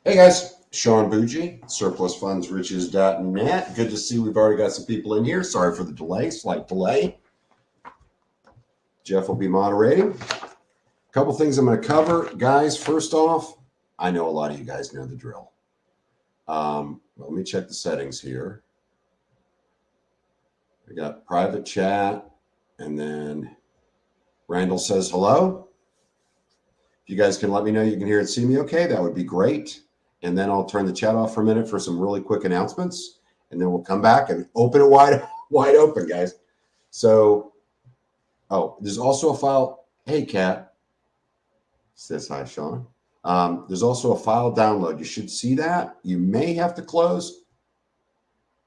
Hey guys, Sean Bougie, surplusfundsriches.net. Good to see we've already got some people in here. Sorry for the delay, slight delay. Jeff will be moderating. A couple things I'm going to cover. Guys, first off, I know a lot of you guys know the drill. Let me check the settings here. We got private chat, and then Randall says hello. If you guys can let me know you can hear and see me okay, that would be great. And then I'll turn the chat off for a minute for some really quick announcements, and then we'll come back and open it wide open, guys. So, there's also a file. Hey, Kat says hi, Sean. There's also a file download. You should see that. You may have to close.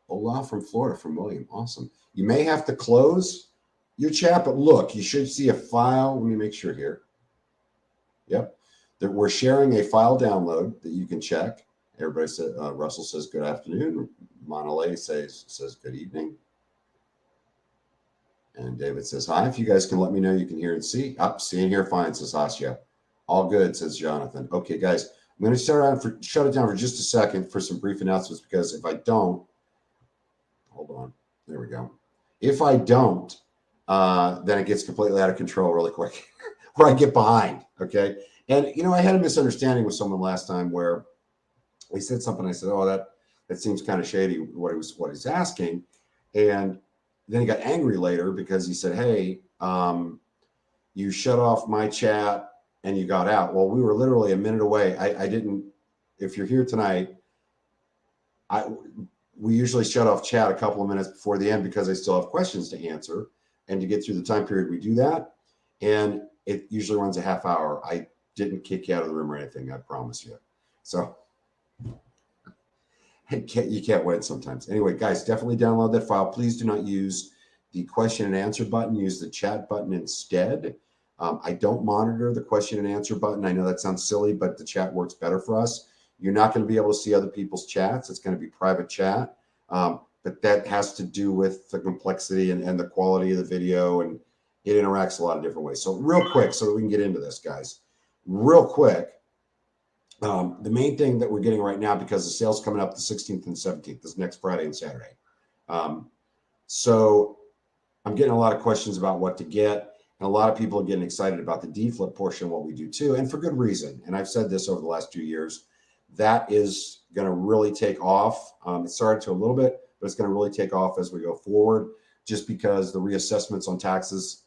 Olaf from Florida, from William. Awesome. You may have to close your chat, but look, you should see a file. Let me make sure here. Yep. That we're sharing a file download that you can check. Everybody said, Russell says good afternoon. Monalay says good evening. And David says hi. If you guys can let me know you can hear and see. See and hear fine, says Asya. All good, says Jonathan. Okay, guys, I'm going to shut it down for just a second for some brief announcements, because if I don't, hold on, there we go. If I don't, then it gets completely out of control really quick, where I get behind, okay? And, I had a misunderstanding with someone last time where he said something. I said, that seems kind of shady, what he's asking. And then he got angry later because he said, hey, you shut off my chat and you got out. Well, we were literally a minute away. I didn't, if you're here tonight, we usually shut off chat a couple of minutes before the end because I still have questions to answer. And to get through the time period, we do that. And it usually runs a half hour. I didn't kick you out of the room or anything, I promise you. So you can't win sometimes. Anyway, guys, definitely download that file. Please do not use the question and answer button. Use the chat button instead. I don't monitor the question and answer button. I know that sounds silly, but the chat works better for us. You're not going to be able to see other people's chats. It's going to be private chat. But that has to do with the complexity and the quality of the video, and it interacts a lot of different ways. So real quick, so that we can get into this, guys. Real quick, the main thing that we're getting right now, because the sale's coming up the 16th and 17th, this next Friday and Saturday. So I'm getting a lot of questions about what to get, and a lot of people are getting excited about the D-flip portion of what we do too, and for good reason. And I've said this over the last 2 years, that is going to really take off. It started to a little bit, but it's going to really take off as we go forward, just because the reassessments on taxes,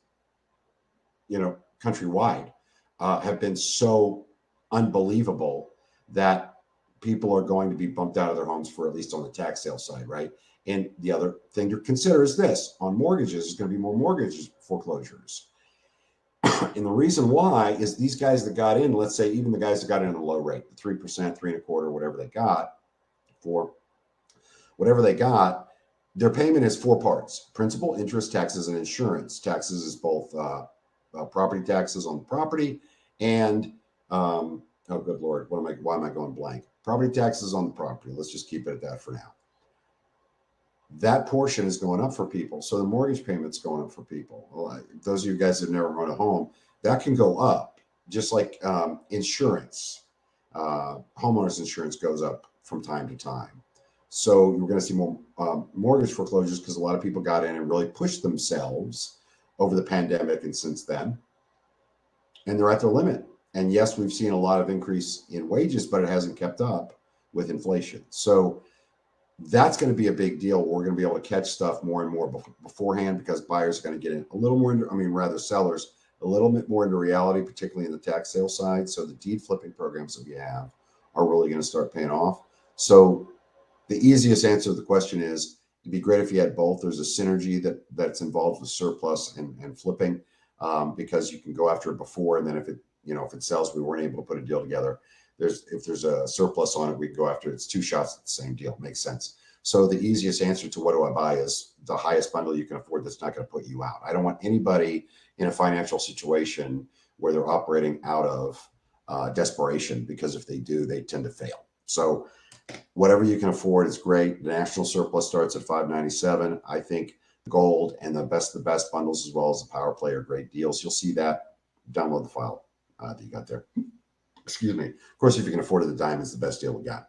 countrywide, have been so unbelievable that people are going to be bumped out of their homes, for at least on the tax sale side, right? And the other thing to consider is this: on mortgages, there's going to be more mortgage foreclosures. And the reason why is these guys that got in, let's say even the guys that got in at a low rate, the 3%, 3.25%, whatever they got, for whatever they got, their payment is 4 parts: principal, interest, taxes, and insurance. Taxes is both property taxes on the property and oh good Lord, why am I going blank? Property taxes on the property. Let's just keep it at that for now. That portion is going up for people. So the mortgage payment's going up for people. Well, those of you guys that have never run a home, that can go up, just like insurance. Homeowners insurance goes up from time to time. So you're going to see more mortgage foreclosures, because a lot of people got in and really pushed themselves over the pandemic and since then, and they're at their limit. And yes, we've seen a lot of increase in wages, but it hasn't kept up with inflation. So that's going to be a big deal. We're going to be able to catch stuff more and more beforehand, because buyers are going to get in a little more into, sellers, a little bit more into reality, particularly in the tax sale side. So the deed flipping programs that we have are really going to start paying off. So the easiest answer to the question is, it'd be great if you had both. There's a synergy that's involved with surplus and flipping, because you can go after it before, and then if it sells, we weren't able to put a deal together, if there's a surplus on it, we can go after it. It's 2 shots at the same deal. Makes sense. So the easiest answer to what do I buy is the highest bundle you can afford that's not going to put you out. I don't want anybody in a financial situation where they're operating out of desperation, because if they do, they tend to fail. So whatever you can afford is great. The national surplus starts at $597. I think gold and the best bundles, as well as the power play, are great deals. You'll see that. Download the file that you got there. Excuse me. Of course, if you can afford it, the diamond's the best deal we got.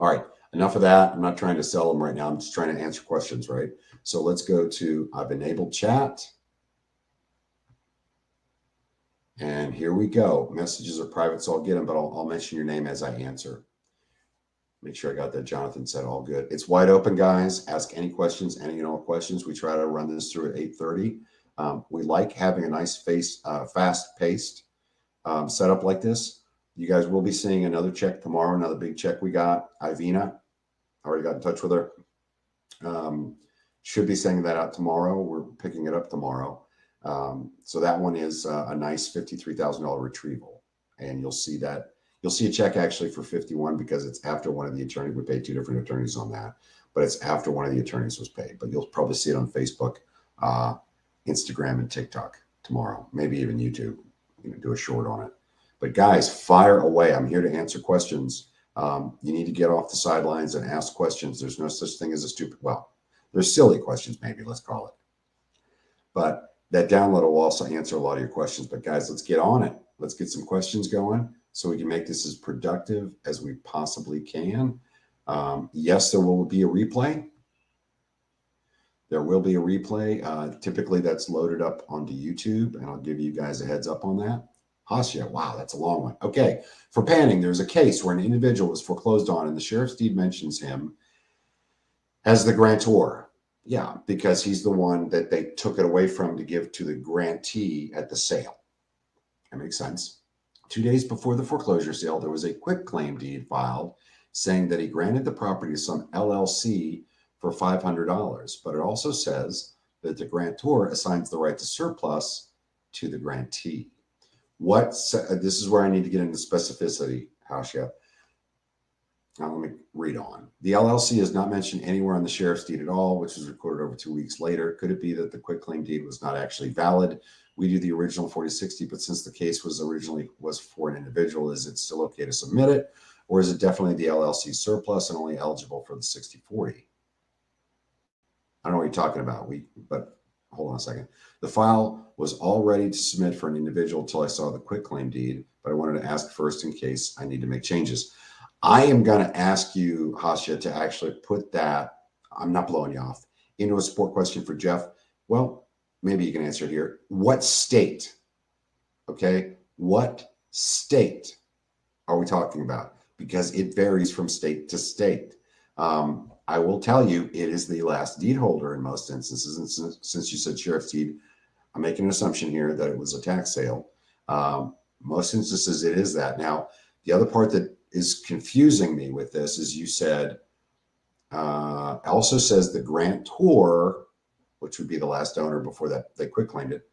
All right. Enough of that. I'm not trying to sell them right now. I'm just trying to answer questions, right? So let's go to, I've enabled chat. And here we go. Messages are private, so I'll get them, but I'll mention your name as I answer. Make sure I got that. Jonathan said all good. It's wide open, guys. Ask any questions, any and all questions. We try to run this through at 8:30. We like having a nice fast-paced setup like this. You guys will be seeing another check tomorrow, another big check we got. Ivina, already got in touch with her. Should be sending that out tomorrow. We're picking it up tomorrow. So that one is a nice $53,000 retrieval. And you'll see that. You'll see a check actually for 51 because it's after one of the attorneys. We paid 2 different attorneys on that, but it's after one of the attorneys was paid. But you'll probably see it on Facebook, Instagram, and TikTok tomorrow. Maybe even YouTube. Do a short on it. But guys, fire away. I'm here to answer questions. You need to get off the sidelines and ask questions. There's no such thing as a stupid. Well, there's silly questions, maybe, let's call it. But that download will also answer a lot of your questions. But guys, let's get on it. Let's get some questions going so we can make this as productive as we possibly can. Yes, there will be a replay. There will be a replay. Typically, that's loaded up onto YouTube, and I'll give you guys a heads up on that. Hasya, wow, that's a long one. Okay, for Panning, there's a case where an individual was foreclosed on, and the sheriff's deed mentions him as the grantor. Yeah, because he's the one that they took it away from to give to the grantee at the sale. That makes sense. 2 days before the foreclosure sale, there was a quitclaim deed filed saying that he granted the property to some LLC for $500, but it also says that the grantor assigns the right to surplus to the grantee. This is where I need to get into specificity, Hasya. Now let me read on. The LLC is not mentioned anywhere on the sheriff's deed at all, which was recorded over 2 weeks later. Could it be that the quitclaim deed was not actually valid? We do the original 4060, but since the case was for an individual, is it still okay to submit it? Or is it definitely the LLC surplus and only eligible for the 6040? I don't know what you're talking about. But hold on a second. The file was all ready to submit for an individual until I saw the quitclaim deed, but I wanted to ask first in case I need to make changes. I am going to ask you, Hasya, to actually put that, I'm not blowing you off, into a support question for Jeff. Well, maybe you can answer it here. What state? Okay. What state are we talking about? Because it varies from state to state. I will tell you, it is the last deed holder in most instances. And since you said sheriff's deed, I'm making an assumption here that it was a tax sale. Most instances, it is that. Now, the other part that is confusing me with this is you said, also says the grantor, which would be the last owner before that they quitclaimed it,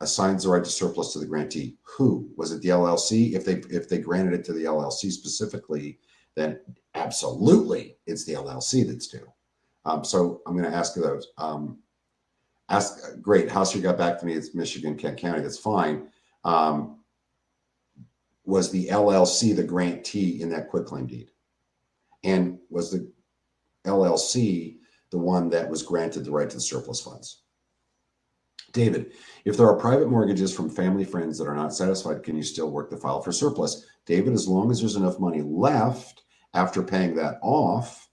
assigns the right to surplus to the grantee. Who? Was it the LLC? If they granted it to the LLC specifically, then absolutely it's the LLC that's due. So I'm going to ask those. Great. Hasya got back to me. It's Michigan, Kent County. That's fine. Was the LLC the grantee in that quitclaim deed? And was the LLC the one that was granted the right to the surplus funds? David, if there are private mortgages from family friends that are not satisfied, can you still work the file for surplus? David, as long as there's enough money left after paying that off,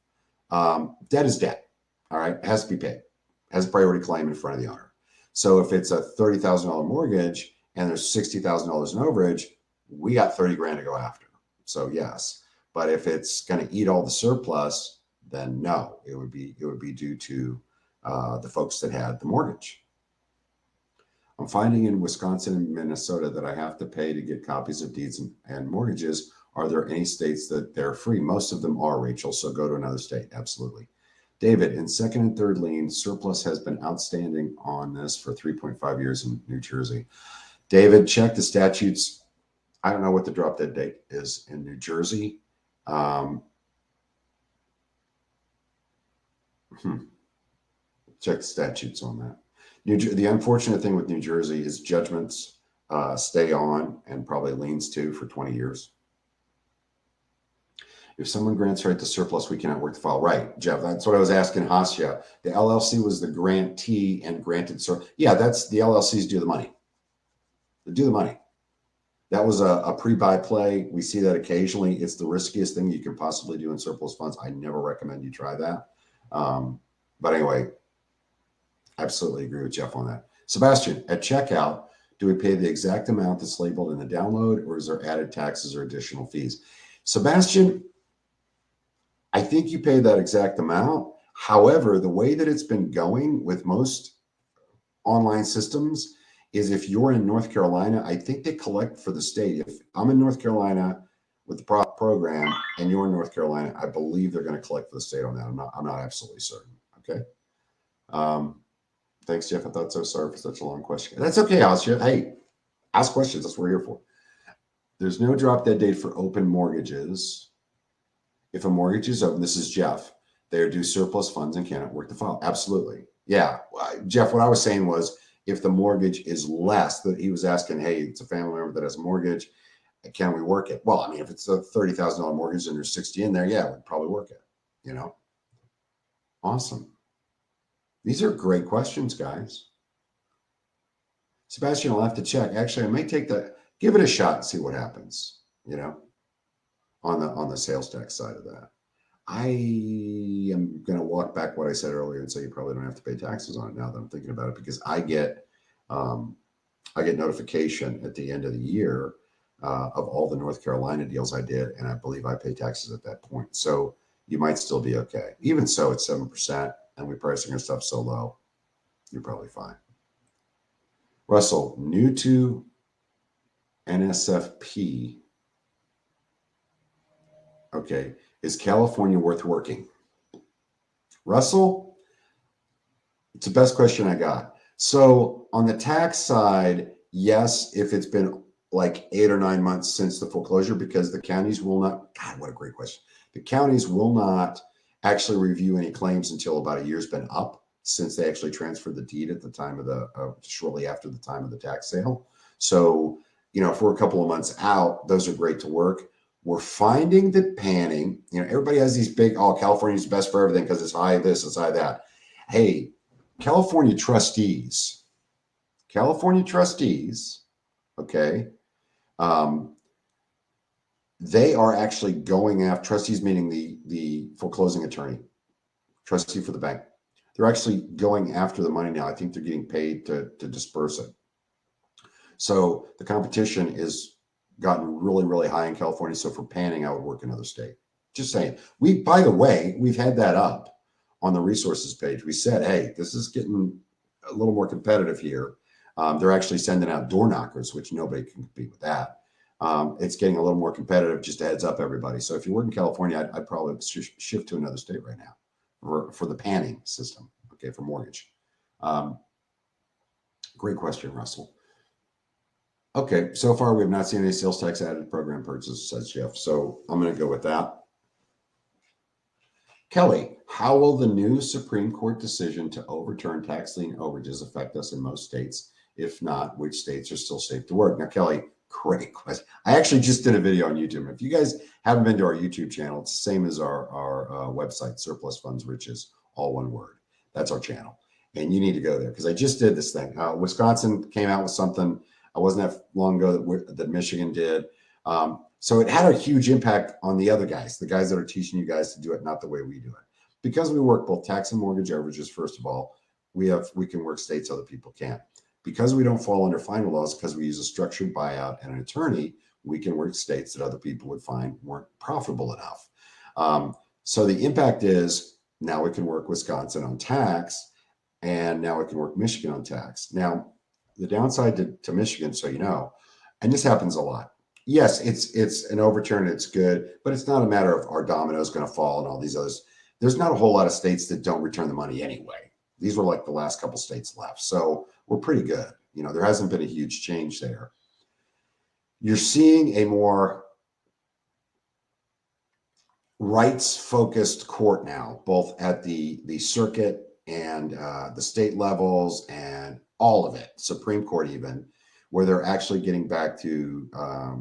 debt is debt. All right. It has to be paid. It has a priority claim in front of the owner. So if it's a $30,000 mortgage and there's $60,000 in overage, we got 30 grand to go after. So yes. But if it's going to eat all the surplus, then no, it would be due to the folks that had the mortgage. I'm finding in Wisconsin and Minnesota that I have to pay to get copies of deeds and mortgages. Are there any states that they're free? Most of them are, Rachel. So go to another state. Absolutely. David, in second and third lien, surplus has been outstanding on this for 3.5 years in New Jersey. David, check the statutes. I don't know what the drop dead date is in New Jersey. Check the statutes on that. The unfortunate thing with New Jersey is judgments stay on and probably liens too for 20 years. If someone grants right to surplus, we cannot work the file. Right, Jeff, that's what I was asking Hasya. The LLC was the grantee and granted. Yeah, that's the LLCs do the money. They do the money. That was a pre-buy play. We see that occasionally. It's the riskiest thing you can possibly do in surplus funds. I never recommend you try that. But anyway, absolutely agree with Jeff on that. Sebastian, at checkout, do we pay the exact amount that's labeled in the download, or is there added taxes or additional fees? Sebastian, I think you pay that exact amount. However, the way that it's been going with most online systems is if you're in North Carolina, I think they collect for the state. If I'm in North Carolina with the program and you're in North Carolina, I believe they're going to collect for the state on that. I'm not absolutely certain. Okay. Thanks, Jeff. I thought so. Sorry for such a long question. That's okay, Alicia. Hey, ask questions. That's what we're here for. There's no drop dead date for open mortgages. If a mortgage is open, this is Jeff, they are due surplus funds and cannot work the file. Absolutely. Yeah. Jeff, what I was saying was if the mortgage is less, that he was asking, hey, it's a family member that has a mortgage. Can we work it? Well, I mean, if it's a $30,000 mortgage and there's 60 in there, yeah, we'd probably work it, you know? Awesome. These are great questions, guys. Sebastian, I'll have to check. Actually, I may give it a shot and see what happens, you know, on the sales tax side of that. I am going to walk back what I said earlier and say you probably don't have to pay taxes on it now that I'm thinking about it, because I get notification at the end of the year of all the North Carolina deals I did, and I believe I pay taxes at that point. So you might still be okay. Even so, it's 7%, and we're pricing our stuff so low, you're probably fine. Russell, new to NSFP. Okay. Is California worth working? Russell, it's the best question I got. So on the tax side, yes, if it's been like 8 or 9 months since the foreclosure, because the counties will not, God, what a great question. The counties will not actually review any claims until about a year's been up since they actually transferred the deed at the time of shortly after the time of the tax sale. So, you know, if we're a couple of months out, those are great to work. We're finding that panning, you know, everybody has these big, oh, California's best for everything because it's high this, it's high that. Hey, California trustees, okay, they are actually going after, trustees meaning the foreclosing attorney, trustee for the bank. They're actually going after the money now. I think they're getting paid to disperse it. So the competition is gotten really, really high in California. So for panning, I would work another state. Just saying. By the way, we've had that up on the resources page. We said, hey, this is getting a little more competitive here. They're actually sending out door knockers, which nobody can compete with that. It's getting a little more competitive. Just a heads up, everybody. So if you work in California, I'd probably shift to another state right now for the panning system, okay, for mortgage. Great question, Russell. Okay, so far we have not seen any sales tax added program purchases, says Jeff. So I'm going to go with that. Kelly, how will the new Supreme Court decision to overturn tax lien overages affect us in most states? If not, which states are still safe to work? Now, Kelly, great question. I actually just did a video on YouTube. If you guys haven't been to our YouTube channel, it's the same as our website, Surplus Funds Riches, all one word. That's our channel. And you need to go there because I just did this thing. Wisconsin came out with something. I wasn't that long ago that Michigan did. So it had a huge impact on the other guys, the guys that are teaching you guys to do it, not the way we do it. Because we work both tax and mortgage overages, first of all, we can work states other people can't. Because we don't fall under FINRA laws, because we use a structured buyout and an attorney, we can work states that other people would find weren't profitable enough. So the impact is now we can work Wisconsin on tax, and now we can work Michigan on tax. Now, the downside to Michigan, so you know, and this happens a lot. Yes, it's an overturn, it's good, but it's not a matter of our dominoes going to fall and all these others. There's not a whole lot of states that don't return the money anyway. These were like the last couple states left. So we're pretty good. You know, there hasn't been a huge change there. You're seeing a more rights-focused court now, both at the circuit and the state levels and all of it, Supreme Court even, where they're actually getting back to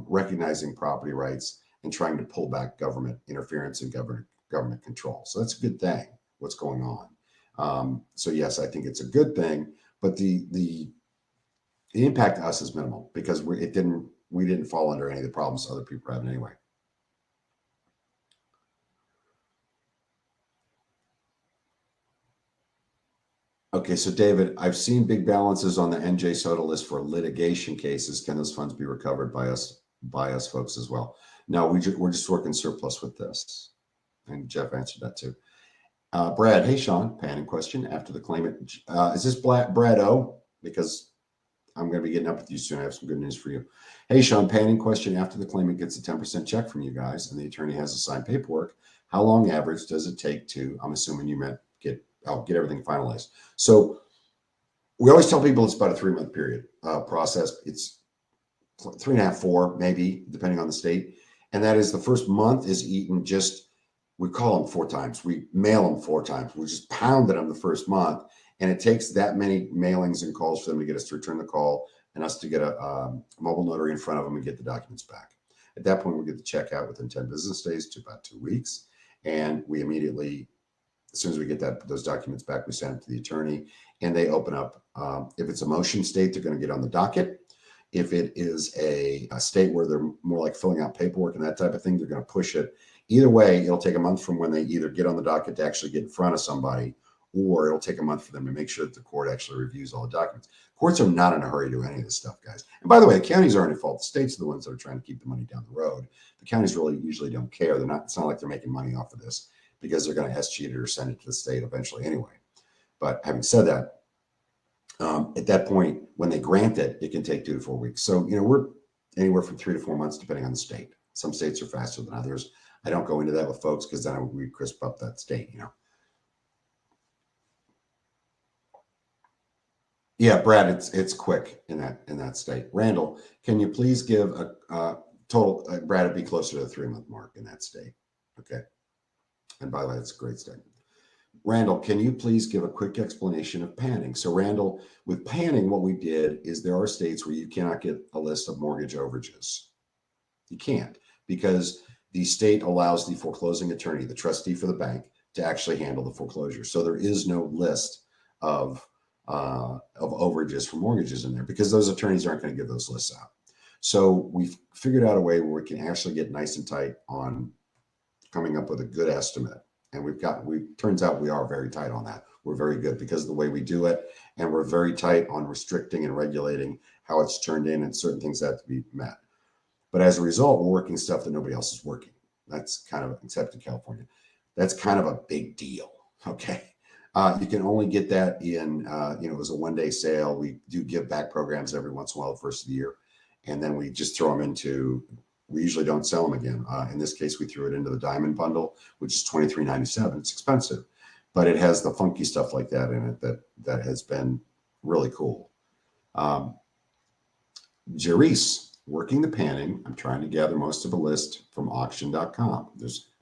recognizing property rights and trying to pull back government interference and government control. So that's a good thing, what's going on. So yes, I think it's a good thing, but the impact to us is minimal because it didn't we didn't fall under any of the problems other people are having anyway. Okay, so David, I've seen big balances on the NJ Soda list for litigation cases. Can those funds be recovered by us folks as well? No, we're just working surplus with this. And Jeff answered that too. Brad, hey Sean, panning question after the claimant. Is this Brad O? Because I'm going to be getting up with you soon. I have some good news for you. Hey Sean, panning question after the claimant gets a 10% check from you guys and the attorney has to sign paperwork. How long average does it take to, I'm assuming you meant get everything finalized. So we always tell people it's about a 3-month period process. It's 3.5, 4, maybe, depending on the state. And that is the first month is eaten just, we call them 4 times. We mail them 4 times. We just pounded them the first month. And it takes that many mailings and calls for them to get us to return the call and us to get a mobile notary in front of them and get the documents back. At that point, we get the check out within 10 business days to about 2 weeks. And we immediately, as soon as we get those documents back, we send them to the attorney and they open up. If it's a motion state, they're going to get on the docket. If it is a state where they're more like filling out paperwork and that type of thing, they're going to push it. Either way, it'll take a month from when they either get on the docket to actually get in front of somebody, or it'll take a month for them to make sure that the court actually reviews all the documents. Courts are not in a hurry to do any of this stuff, guys. And by the way, the counties aren't at fault. The states are the ones that are trying to keep the money down the road. The counties really usually don't care. It's not like they're making money off of this because they're going to SG it or send it to the state eventually anyway. But having said that, at that point, when they grant it, it can take 2 to 4 weeks. So, we're anywhere from 3 to 4 months, depending on the state. Some states are faster than others. I don't go into that with folks because then we crisp up that state, Yeah, Brad, it's quick in that state. Randall, can you please give a total? Brad, it'd be closer to the 3-month mark in that state. Okay. And by the way, that's a great state. Randall, can you please give a quick explanation of panning? So Randall, with panning, what we did is there are states where you cannot get a list of mortgage overages. You can't, because the state allows the foreclosing attorney, the trustee for the bank, to actually handle the foreclosure. So there is no list of overages for mortgages in there because those attorneys aren't going to give those lists out. So we've figured out a way where we can actually get nice and tight on coming up with a good estimate. And turns out we are very tight on that. We're very good because of the way we do it. And we're very tight on restricting and regulating how it's turned in, and certain things have to be met. But as a result, we're working stuff that nobody else is working. That's kind of, except in California, that's kind of a big deal. Okay. You can only get that in, it was a 1-day sale. We do give back programs every once in a while the first of the year. And then we just throw them into, we usually don't sell them again. In this case, we threw it into the Diamond Bundle, which is $23.97. It's expensive, but it has the funky stuff like that in it that has been really cool. Jerice, working the panning. I'm trying to gather most of a list from auction.com.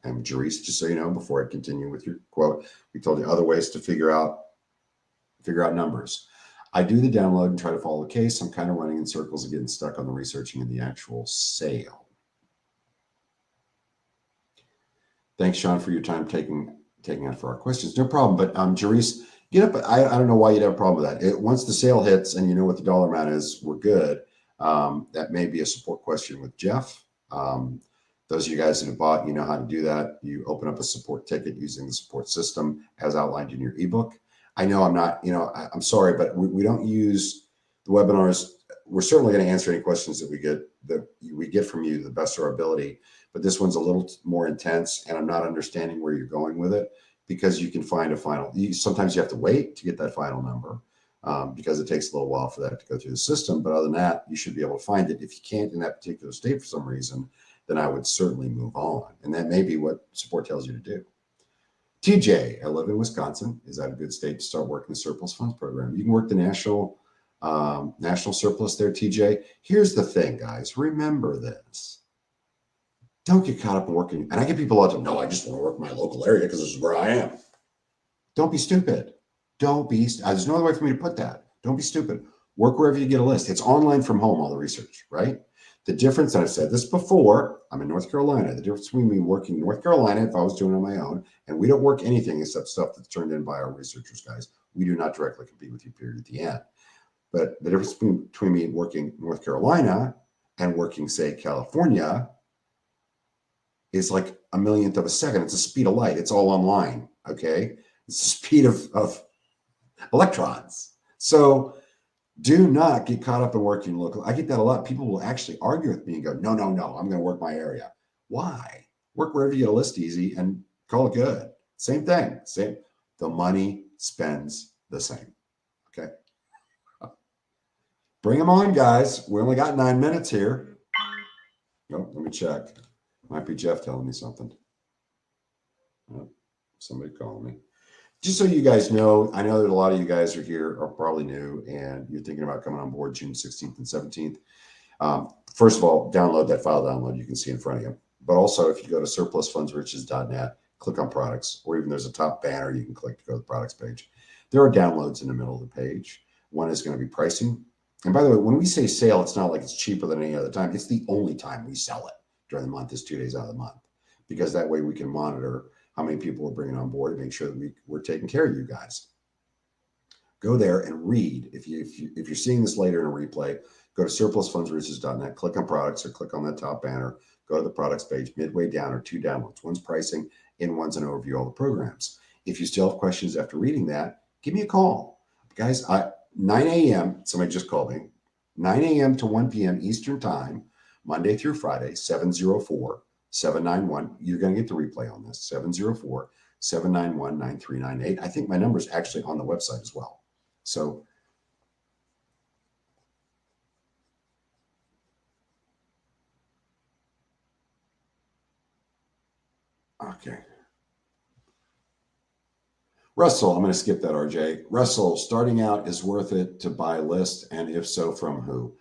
And Jerice, just so you know, before I continue with your quote, we told you other ways to figure out numbers. I do the download and try to follow the case. I'm kind of running in circles and getting stuck on the researching and the actual sale. Thanks, Sean, for your time taking out for our questions. No problem. But Jerice, get up. I don't know why you'd have a problem with that. Once the sale hits and you know what the dollar amount is, we're good. That may be a support question with Jeff. Those of you guys that have bought, you know how to do that. You open up a support ticket using the support system as outlined in your ebook. I know I'm not, I'm sorry, but we don't use the webinars. We're certainly going to answer any questions that we get from you to the best of our ability. But this one's a little more intense, and I'm not understanding where you're going with it, because you can find a final. Sometimes you have to wait to get that final number because it takes a little while for that to go through the system. But other than that, you should be able to find it. If you can't in that particular state for some reason, then I would certainly move on. And that may be what support tells you to do. TJ, I live in Wisconsin. Is that a good state to start working the surplus funds program? You can work the national surplus there, TJ. Here's the thing, guys. Remember this. Don't get caught up in working. And I get people all the time, no, I just want to work in my local area because this is where I am. Don't be stupid. There's no other way for me to put that. Don't be stupid. Work wherever you get a list. It's online from home, all the research, right? The difference, and I've said this before, I'm in North Carolina. The difference between me working in North Carolina, if I was doing it on my own, and we don't work anything except stuff that's turned in by our researchers, guys. We do not directly compete with you, period, at the end. But the difference between me working North Carolina and working, say, California is like a millionth of a second. It's the speed of light. It's all online. Okay. It's the speed of electrons. So do not get caught up in working local. I get that a lot. People will actually argue with me and go, no, no, no, I'm going to work my area. Why? Work wherever you get a list easy and call it good. Same thing. Same. The money spends the same. Okay. Bring them on, guys. We only got 9 minutes here. Oh, let me check. Might be Jeff telling me something. Oh, somebody calling me. Just so you guys know, I know that a lot of you guys are here are probably new and you're thinking about coming on board June 16th and 17th. First of all, download that file download you can see in front of you. But also, if you go to surplusfundsriches.net, click on products, or even there's a top banner you can click to go to the products page. There are downloads in the middle of the page. One is going to be pricing. And by the way, when we say sale, it's not like it's cheaper than any other time. It's the only time we sell it during the month is 2 days out of the month, because that way we can monitor how many people we're bringing on board and make sure that we're taking care of you guys. Go there and read. If you're seeing this later in a replay, go to surplusfundsriches.net, click on products or click on that top banner, go to the products page. Midway down are 2 downloads. One's pricing and one's an overview of all the programs. If you still have questions after reading that, give me a call. Guys, 9 a.m., somebody just called me, 9 a.m. to 1 p.m. Eastern time, Monday through Friday, 704-791. You're going to get the replay on this, 704-791-9398. I think my number is actually on the website as well. So okay. Russell, I'm going to skip that, RJ. Russell, starting out is worth it to buy a list, and if so, from who?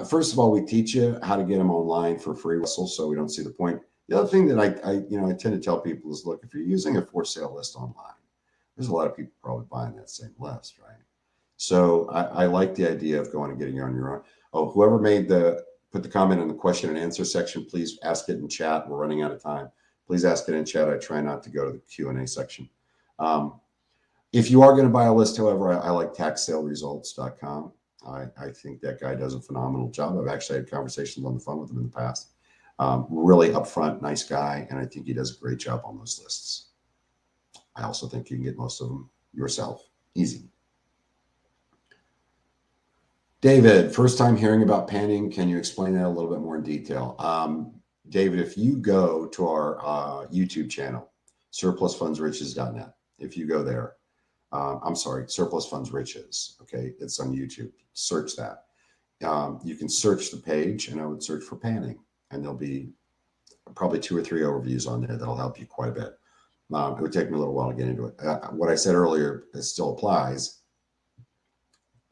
First of all, we teach you how to get them online for free, Russell, so we don't see the point. The other thing that I tend to tell people is, look, if you're using a for sale list online, there's a lot of people probably buying that same list, right? So I like the idea of going and getting on your own. Oh, whoever put the comment in the question and answer section, please ask it in chat. We're running out of time. Please ask it in chat. I try not to go to the Q&A section. If you are going to buy a list, however, I like taxsaleresults.com. I think that guy does a phenomenal job. I've actually had conversations on the phone with him in the past. Really upfront, nice guy, and I think he does a great job on those lists. I also think you can get most of them yourself. Easy. David, first time hearing about panning. Can you explain that a little bit more in detail? David, if you go to our YouTube channel, surplusfundsriches.net, if you go there, I'm sorry, Surplus Funds Riches. Okay, it's on YouTube. Search that. You can search the page, and I would search for panning, and there'll be probably 2 or 3 overviews on there that'll help you quite a bit. It would take me a little while to get into it. What I said earlier, it still applies.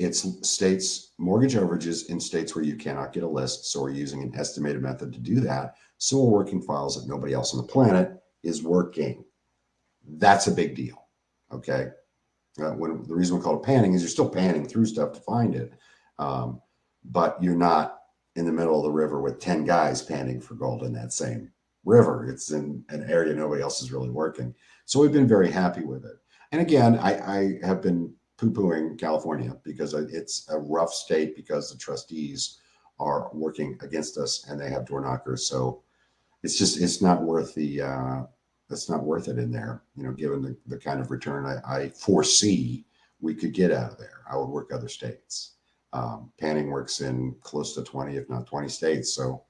It's states mortgage overages in states where you cannot get a list. So we're using an estimated method to do that. So we're working files that nobody else on the planet is working. That's a big deal. Okay. When the reason we call it panning is you're still panning through stuff to find it. But you're not in the middle of the river with 10 guys panning for gold in that same river. It's in an area nobody else is really working. So we've been very happy with it. And again, I have been poo-pooing California because it's a rough state because the trustees are working against us and they have door knockers. So it's not worth it's not worth it in there, given the kind of return I foresee we could get out of there. I would work other states. Panning works in close to 20, if not 20 states. So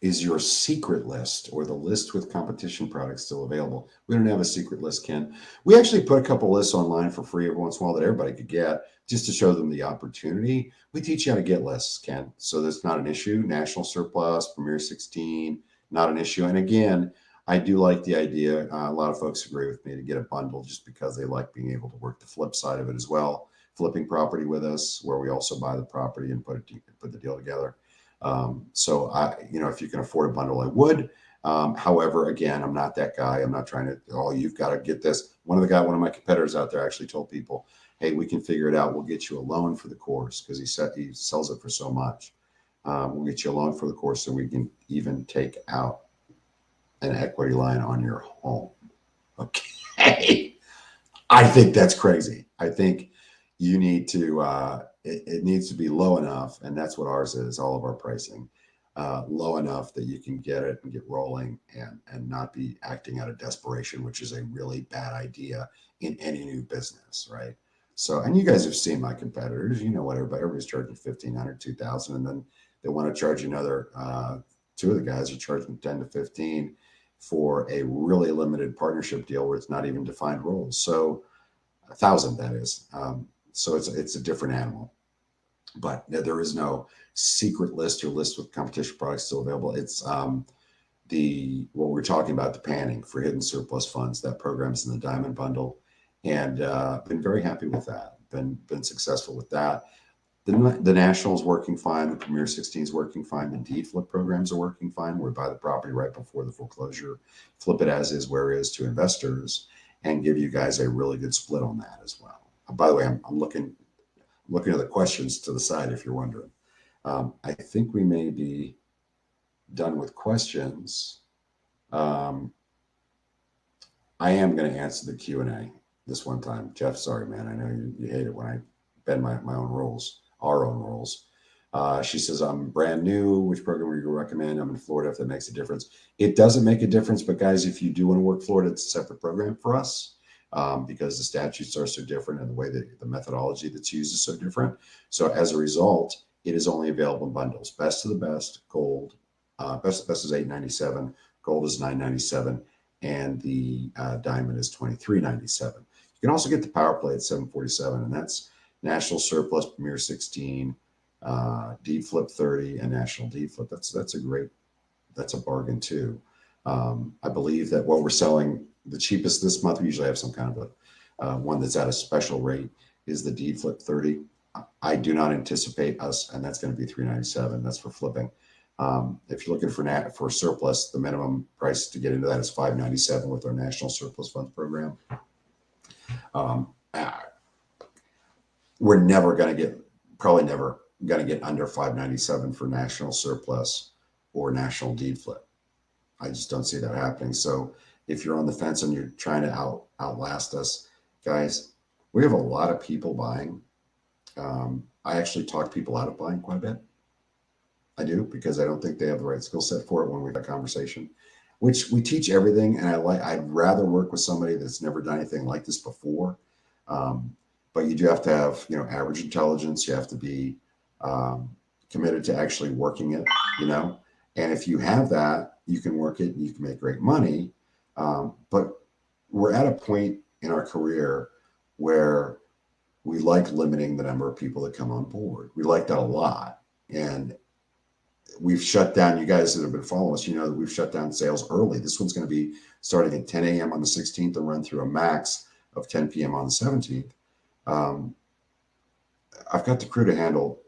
is your secret list or the list with competition products still available? We don't have a secret list, Ken. We actually put a couple lists online for free every once in a while that everybody could get just to show them the opportunity. We teach you how to get lists, Ken. So that's not an issue. National Surplus, Premier 16, not an issue. And again, I do like the idea. A lot of folks agree with me to get a bundle just because they like being able to work the flip side of it as well. Flipping property with us, where we also buy the property and put the deal together. So if you can afford a bundle, I would. However, again, I'm not that guy. I'm not trying to, you've got to get this. One of my competitors out there actually told people, hey, we can figure it out. We'll get you a loan for the course because he sells it for so much. We'll get you a loan for the course so we can even take out an equity line on your home. Okay. I think that's crazy. I think you need to, it needs to be low enough, and that's what ours is. All of our pricing, low enough that you can get it and get rolling, and not be acting out of desperation, which is a really bad idea in any new business, right? So, and you guys have seen my competitors. You know what everybody's charging 1,500, 2,000, and then they want to charge another. Two of the guys are charging 10 to 15 for a really limited partnership deal where it's not even defined roles. So 1,000, that is. So it's a different animal. But there is no secret list or list with competition products still available. It's the what we're talking about, the panning for hidden surplus funds. That program's in the Diamond Bundle, and been very happy with that. Been successful with that. The National is working fine. The Premier 16 is working fine. The deed flip programs are working fine. We buy the property right before the foreclosure, flip it as is, where is to investors, and give you guys a really good split on that as well. By the way, I'm looking at the questions to the side if you're wondering. I think we may be done with questions. I am going to answer the Q&A this one time. Jeff, sorry, man. I know you hate it when I bend my own rules, our own rules. She says, I'm brand new. Which program would you recommend? I'm in Florida if that makes a difference. It doesn't make a difference, but guys, if you do want to work Florida, it's a separate program for us. Because the statutes are so different and the way that the methodology that's used is so different. So as a result, it is only available in bundles. Best of the best, gold. Best is $897. Gold is $997, and the diamond is $2397. You can also get the power play at $747, and that's National Surplus Premier 16, Deed Flip 30, and National Deed Flip. That's a bargain too. I believe that what we're selling the cheapest this month, we usually have some kind of a one that's at a special rate, is the Deed Flip 30. I do not anticipate us, and that's going to be $397. That's for flipping. If you're looking for surplus, the minimum price to get into that is $597 with our National Surplus Funds program. We're probably never going to get under $597 for National Surplus or National Deed Flip. I just don't see that happening. So if you're on the fence and you're trying to outlast us, guys, we have a lot of people buying. I actually talk people out of buying quite a bit. I do, because I don't think they have the right skill set for it when we have a conversation, which we teach everything. And I'd rather work with somebody that's never done anything like this before. But you do have to have, average intelligence. You have to be committed to actually working it, and if you have that, you can work it and you can make great money. But we're at a point in our career where we like limiting the number of people that come on board. We like that a lot. And we've shut down, you guys that have been following us, that we've shut down sales early. This one's going to be starting at 10 a.m. on the 16th and run through a max of 10 p.m. on the 17th. I've got the crew to handle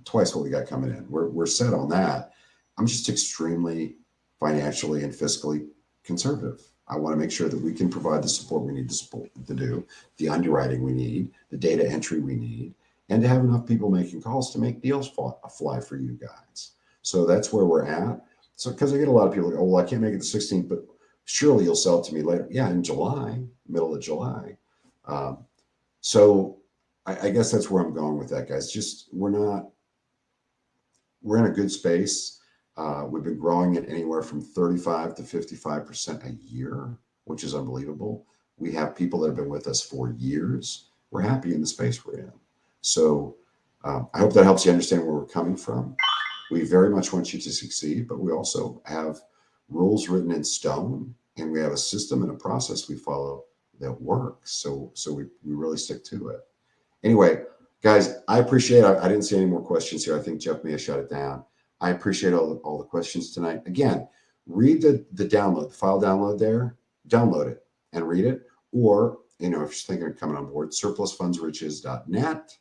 twice what we got coming in. We're set on that. I'm just extremely financially and fiscally conservative. I want to make sure that we can provide the support we need to do, the underwriting we need, the data entry we need, and to have enough people making calls to make deals fly for you guys. So that's where we're at. So because I get a lot of people, oh, well, I can't make it the 16th, but surely you'll sell it to me later. Yeah, in July, middle of July. So I guess that's where I'm going with that, guys. Just we're in a good space. We've been growing it anywhere from 35 to 55% a year, which is unbelievable. We have people that have been with us for years. We're happy in the space we're in. So I hope that helps you understand where we're coming from. We very much want you to succeed, but we also have rules written in stone, and we have a system and a process we follow that works. So we really stick to it. Anyway, guys, I appreciate it. I didn't see any more questions here. I think Jeff may have shut it down. I appreciate all the questions tonight. Again, read the download, the file download there, download it and read it. Or, if you're thinking of coming on board, surplusfundsriches.net,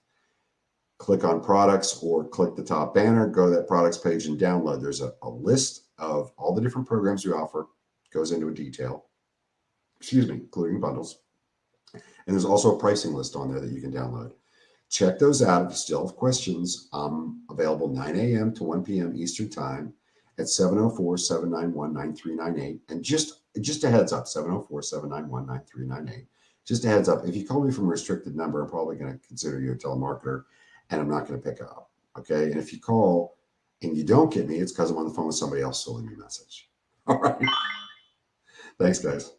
click on products or click the top banner, go to that products page and download. There's a list of all the different programs we offer, goes into a detail, including bundles. And there's also a pricing list on there that you can download. Check those out. If you still have questions, I'm available 9 a.m. to 1 p.m. Eastern Time at 704-791-9398. And just a heads up, 704-791-9398. Just a heads up. If you call me from a restricted number, I'm probably going to consider you a telemarketer and I'm not going to pick up. Okay. And if you call and you don't get me, it's because I'm on the phone with somebody else, so leave me a message. All right. Thanks, guys.